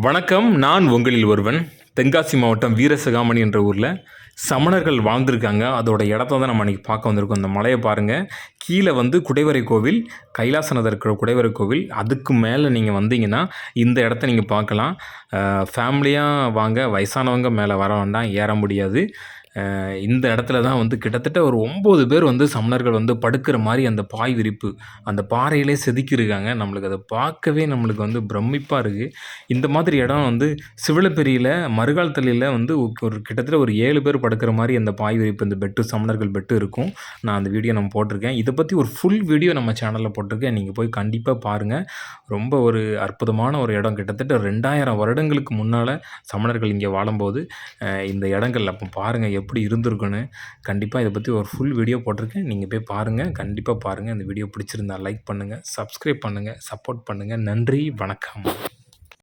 வணக்கம். நான் உங்களில் ஒருவன். தென்காசி மாவட்டம் வீரசிகாமணி என்ற ஊரில் சமணர்கள் வாழ்ந்திருக்காங்க. அதோட இடத்த தான் நம்ம அன்றைக்கி பார்க்க வந்திருக்கோம். இந்த மலையை பாருங்கள். கீழே குடைவரை கோவில், கைலாசநாதர் இருக்கிற குடைவரை கோவில். அதுக்கு மேலே நீங்கள் வந்தீங்கன்னா இந்த இடத்த நீங்கள் பார்க்கலாம். ஃபேமிலியாக வாங்க, வயசானவங்க மேலே வர வேண்டாம், ஏற முடியாது. இந்த இடத்துல தான் கிட்டத்தட்ட ஒரு 9 பேர் சமணர்கள் படுக்கிற மாதிரி அந்த பாய் விரிப்பு, அந்த பாறையிலே செதுக்கியிருக்காங்க. நம்மளுக்கு அதை பார்க்கவே நம்மளுக்கு பிரமிப்பாக இருக்குது. இந்த மாதிரி இடம் சிவலப்பெரியில் மருகால்தலையில் ஒரு கிட்டத்தட்ட ஒரு 7 பேர் படுக்கிற மாதிரி அந்த பாய் விரிப்பு, இந்த பெட்டு, சமணர்கள் பெட்டு இருக்கும். நான் அந்த வீடியோ நம்ம போட்டிருக்கேன். இதை பற்றி ஒரு ஃபுல் வீடியோ நம்ம சேனலில் போட்டிருக்கேன். நீங்கள் போய் கண்டிப்பாக பாருங்கள். ரொம்ப ஒரு அற்புதமான ஒரு இடம். கிட்டத்தட்ட 2000 வருடங்களுக்கு முன்னால் சமணர்கள் இங்கே வாழும்போது இந்த இடங்கள் அப்போ பாருங்கள் எப்படி இருந்திருக்குன்னு. கண்டிப்பாக இதை பற்றி ஒரு ஃபுல் வீடியோ போட்டிருக்கேன். நீங்கள் போய் பாருங்கள், கண்டிப்பாக பாருங்கள். இந்த வீடியோ பிடிச்சிருந்தா லைக் பண்ணுங்கள், சப்ஸ்கிரைப் பண்ணுங்கள், சப்போர்ட் பண்ணுங்கள். நன்றி, வணக்கம்.